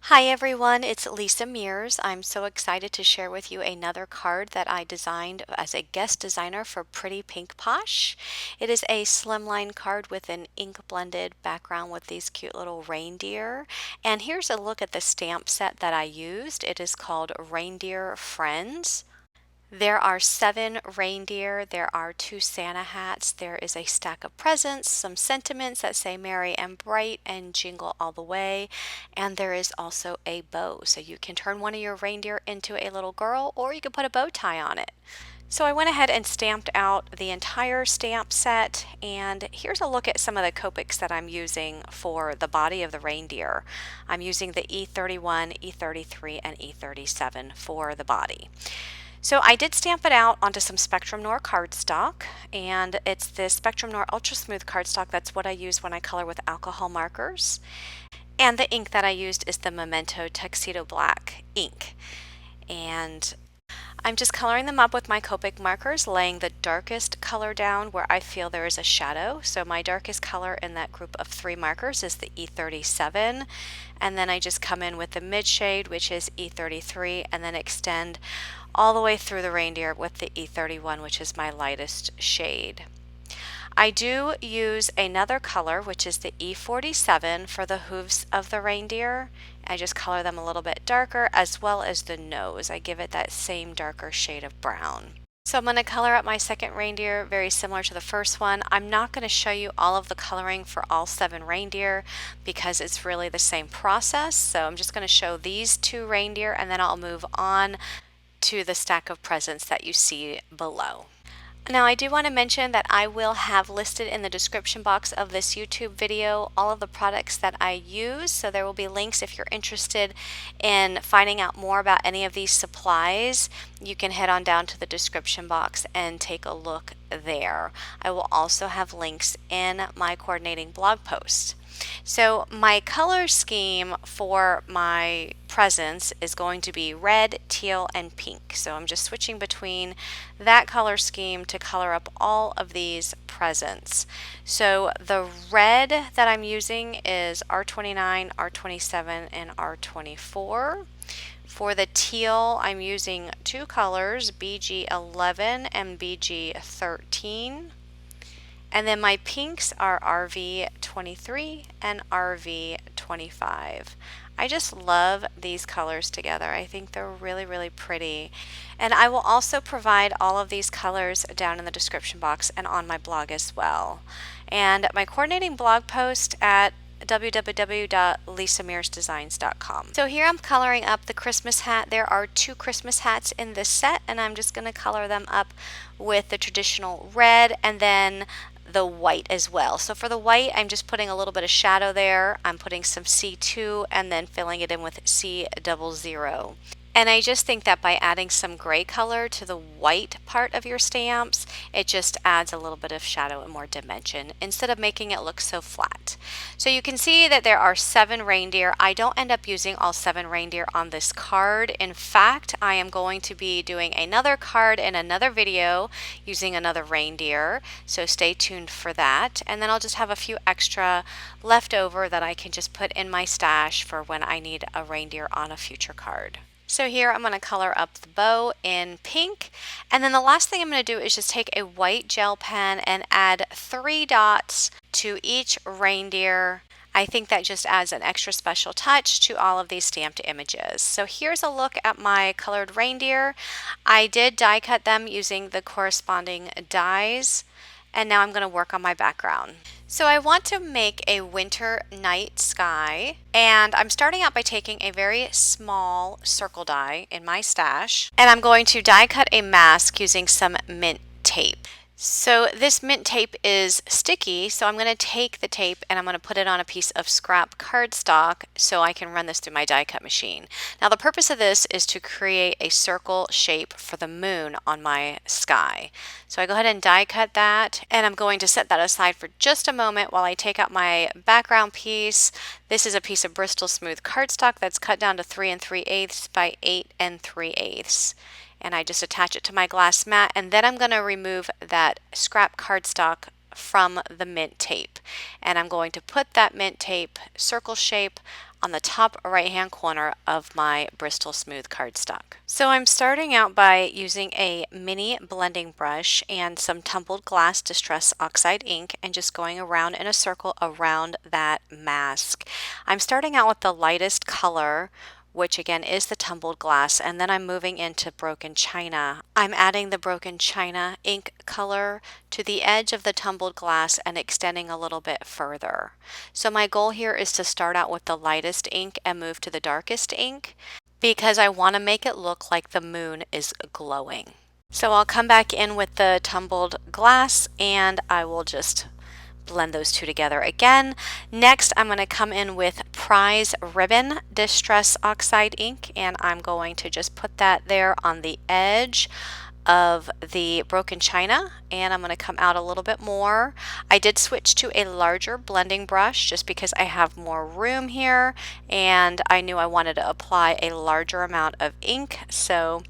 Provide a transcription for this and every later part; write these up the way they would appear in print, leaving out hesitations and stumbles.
Hi everyone, it's Lisa Mears. I'm so excited to share with you another card that I designed as a guest designer for Pretty Pink Posh. It is a slimline card with an ink blended background with these cute little reindeer. And here's a look at the stamp set that I used. It is called Reindeer Friends. There are 7 reindeer, there are 2 Santa hats, there is a stack of presents, some sentiments that say merry and bright and jingle all the way, and there is also a bow. So you can turn one of your reindeer into a little girl or you can put a bow tie on it. So I went ahead and stamped out the entire stamp set, and here's a look at some of the Copics that I'm using for the body of the reindeer. I'm using the E31, E33, and E37 for the body. So I did stamp it out onto some Spectrum Noir cardstock, and it's the Spectrum Noir Ultra Smooth cardstock. That's what I use when I color with alcohol markers. And the ink that I used is the Memento Tuxedo Black ink. And I'm just coloring them up with my Copic markers, laying the darkest color down where I feel there is a shadow. So my darkest color in that group of 3 markers is the E37, and then I just come in with the mid shade, which is E33, and then extend all the way through the reindeer with the E31, which is my lightest shade. I do use another color, which is the E47 for the hooves of the reindeer. I just color them a little bit darker, as well as the nose. I give it that same darker shade of brown. So I'm going to color up my second reindeer very similar to the first one. I'm not going to show you all of the coloring for all 7 reindeer because it's really the same process. So I'm just going to show these 2 reindeer, and then I'll move on to the stack of presents that you see below. Now I do want to mention that I will have listed in the description box of this YouTube video all of the products that I use, so there will be links if you're interested in finding out more about any of these supplies. You can head on down to the description box and take a look there. I will also have links in my coordinating blog post. So my color scheme for my presents is going to be red, teal, and pink. So I'm just switching between that color scheme to color up all of these presents. So the red that I'm using is R29, R27, and R24. For the teal, I'm using 2 colors, BG11 and BG13. And then my pinks are RV23 and RV25. I just love these colors together. I think they're really, really pretty. And I will also provide all of these colors down in the description box and on my blog as well. And my coordinating blog post at www.lisamearsdesigns.com. So here I'm coloring up the Christmas hat. There are 2 Christmas hats in this set, and I'm just going to color them up with the traditional red and then the white as well. So for the white, I'm just putting a little bit of shadow there. I'm putting some C2 and then filling it in with C00. And I just think that by adding some gray color to the white part of your stamps, it just adds a little bit of shadow and more dimension instead of making it look so flat. So you can see that there are 7 reindeer. I don't end up using all 7 reindeer on this card. In fact, I am going to be doing another card in another video using another reindeer. So stay tuned for that. And then I'll just have a few extra left over that I can just put in my stash for when I need a reindeer on a future card. So here I'm going to color up the bow in pink, and then the last thing I'm going to do is just take a white gel pen and add 3 dots to each reindeer. I think that just adds an extra special touch to all of these stamped images. So here's a look at my colored reindeer. I did die cut them using the corresponding dies, and now I'm going to work on my background. So I want to make a winter night sky, and I'm starting out by taking a very small circle die in my stash, and I'm going to die cut a mask using some mint tape. So this mint tape is sticky, so I'm going to take the tape and I'm going to put it on a piece of scrap cardstock so I can run this through my die cut machine. Now the purpose of this is to create a circle shape for the moon on my sky. So I go ahead and die cut that, and I'm going to set that aside for just a moment while I take out my background piece. This is a piece of Bristol Smooth cardstock that's cut down to 3 3/8 by 8 3/8. And I just attach it to my glass mat, and then I'm going to remove that scrap cardstock from the mint tape, and I'm going to put that mint tape circle shape on the top right hand corner of my Bristol Smooth cardstock. So I'm starting out by using a mini blending brush and some tumbled glass Distress Oxide ink and just going around in a circle around that mask. I'm starting out with the lightest color, which again is the tumbled glass, and then I'm moving into broken china. I'm adding the broken china ink color to the edge of the tumbled glass and extending a little bit further. So my goal here is to start out with the lightest ink and move to the darkest ink because I want to make it look like the moon is glowing. So I'll come back in with the tumbled glass and I will just blend those two together again. Next, I'm going to come in with Prize Ribbon Distress Oxide ink, and I'm going to just put that there on the edge of the broken china, and I'm going to come out a little bit more. I did switch to a larger blending brush just because I have more room here, and I knew I wanted to apply a larger amount of ink, so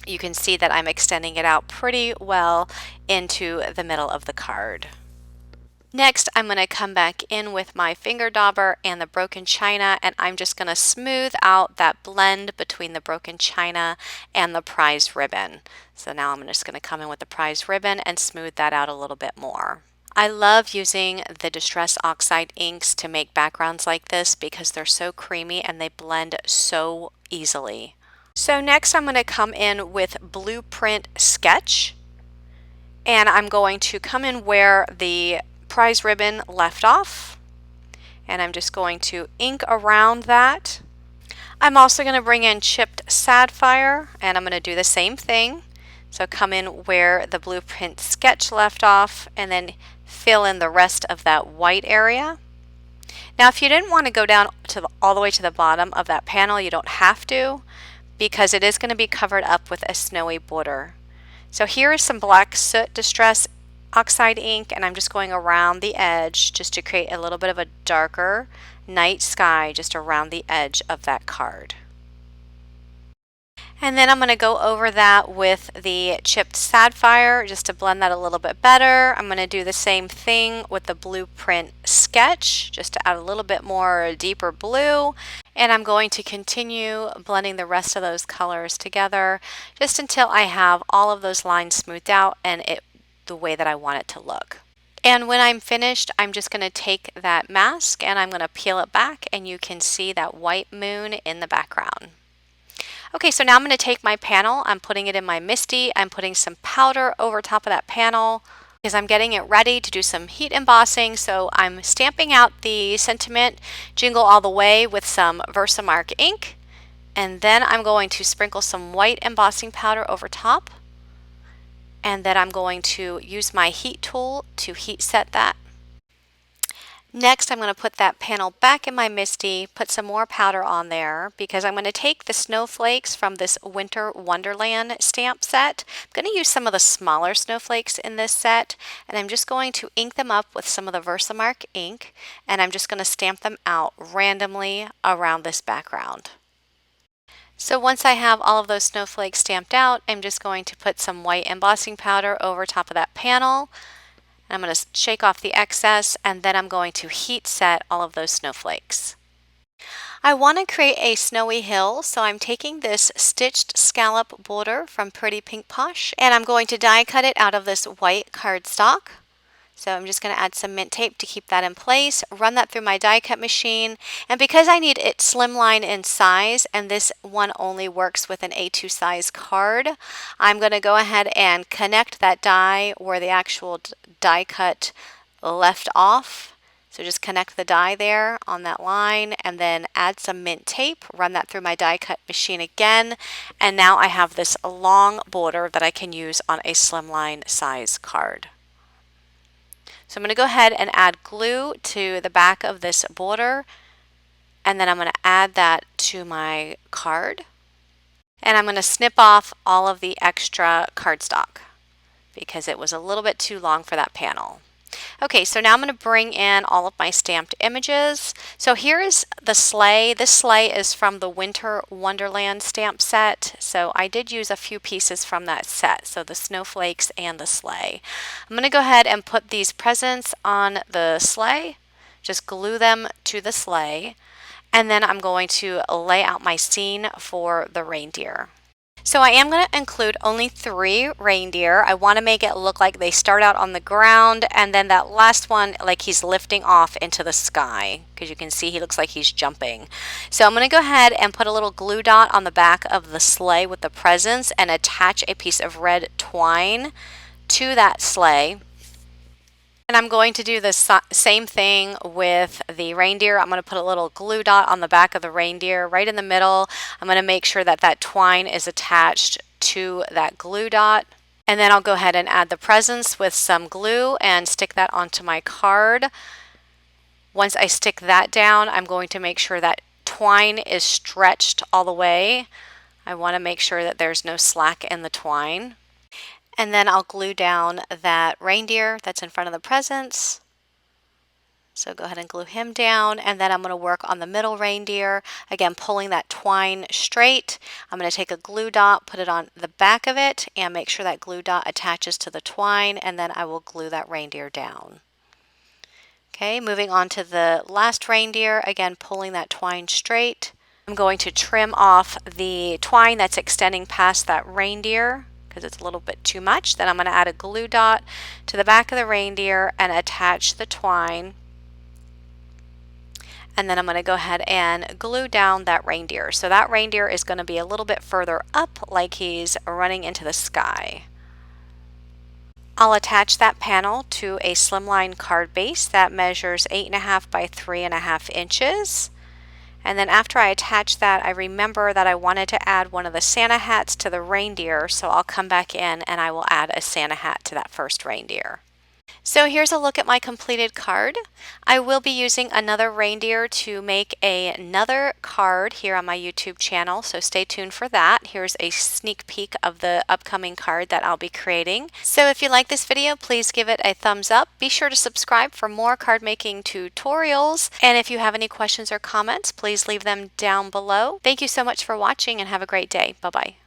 you can see that I'm extending it out pretty well into the middle of the card. Next, I'm going to come back in with my finger dauber and the broken china, and I'm just going to smooth out that blend between the broken china and the prize ribbon. So now I'm just going to come in with the prize ribbon and smooth that out a little bit more. I love using the Distress Oxide inks to make backgrounds like this because they're so creamy and they blend so easily. So next I'm going to come in with Blueprint Sketch, and I'm going to come in where the prize ribbon left off, and I'm just going to ink around that. I'm also going to bring in Chipped Sapphire, and I'm going to do the same thing. So come in where the Blueprint Sketch left off and then fill in the rest of that white area. Now if you didn't want to go down to all the way to the bottom of that panel, you don't have to, because it is going to be covered up with a snowy border. So here is some Black Soot Distress Oxide ink, and I'm just going around the edge just to create a little bit of a darker night sky just around the edge of that card. And then I'm going to go over that with the Chipped Sapphire just to blend that a little bit better. I'm going to do the same thing with the Blueprint Sketch just to add a little bit more deeper blue. And I'm going to continue blending the rest of those colors together just until I have all of those lines smoothed out and the way that I want it to look. And when I'm finished, I'm just going to take that mask and I'm going to peel it back, and you can see that white moon in the background. Okay, so now I'm going to take my panel, I'm putting it in my MISTI, I'm putting some powder over top of that panel because I'm getting it ready to do some heat embossing. So I'm stamping out the sentiment Jingle All the Way with some Versamark ink, and then I'm going to sprinkle some white embossing powder over top. And then I'm going to use my heat tool to heat set that. Next, I'm going to put that panel back in my MISTI, put some more powder on there because I'm going to take the snowflakes from this Winter Wonderland stamp set. I'm going to use some of the smaller snowflakes in this set, and I'm just going to ink them up with some of the Versamark ink, and I'm just going to stamp them out randomly around this background. So once I have all of those snowflakes stamped out, I'm just going to put some white embossing powder over top of that panel. I'm going to shake off the excess, and then I'm going to heat set all of those snowflakes. I want to create a snowy hill, so I'm taking this stitched scallop border from Pretty Pink Posh, and I'm going to die cut it out of this white cardstock. So I'm just going to add some mint tape to keep that in place, run that through my die cut machine, and because I need it slimline in size, and this one only works with an A2 size card, I'm going to go ahead and connect that die where the actual die cut left off. So just connect the die there on that line and then add some mint tape, run that through my die cut machine again, and now I have this long border that I can use on a slimline size card. So I'm going to go ahead and add glue to the back of this border, and then I'm going to add that to my card, and I'm going to snip off all of the extra cardstock because it was a little bit too long for that panel. Okay, so now I'm going to bring in all of my stamped images. So here is the sleigh. This sleigh is from the Winter Wonderland stamp set. So I did use a few pieces from that set, so the snowflakes and the sleigh. I'm going to go ahead and put these presents on the sleigh, just glue them to the sleigh. And then I'm going to lay out my scene for the reindeer. So I am going to include only 3 reindeer. I want to make it look like they start out on the ground and then that last one like he's lifting off into the sky, because you can see he looks like he's jumping. So I'm going to go ahead and put a little glue dot on the back of the sleigh with the presents and attach a piece of red twine to that sleigh. And I'm going to do the same thing with the reindeer. I'm going to put a little glue dot on the back of the reindeer right in the middle. I'm going to make sure that that twine is attached to that glue dot. And then I'll go ahead and add the presents with some glue and stick that onto my card. Once I stick that down, I'm going to make sure that twine is stretched all the way. I want to make sure that there's no slack in the twine. And then I'll glue down that reindeer that's in front of the presents. So go ahead and glue him down, and then I'm going to work on the middle reindeer, again pulling that twine straight. I'm going to take a glue dot, put it on the back of it, and make sure that glue dot attaches to the twine, and then I will glue that reindeer down. Okay, moving on to the last reindeer, again pulling that twine straight. I'm going to trim off the twine that's extending past that reindeer, because it's a little bit too much. Then I'm going to add a glue dot to the back of the reindeer and attach the twine. And then I'm going to go ahead and glue down that reindeer. So that reindeer is going to be a little bit further up, like he's running into the sky. I'll attach that panel to a Slimline card base that measures 8.5 by 3.5 inches. And then after I attach that, I remember that I wanted to add one of the Santa hats to the reindeer, so I'll come back in and I will add a Santa hat to that first reindeer. So here's a look at my completed card. I will be using another reindeer to make another card here on my YouTube channel, so stay tuned for that. Here's a sneak peek of the upcoming card that I'll be creating. So if you like this video, please give it a thumbs up. Be sure to subscribe for more card making tutorials. And if you have any questions or comments, please leave them down below. Thank you so much for watching and have a great day. Bye-bye.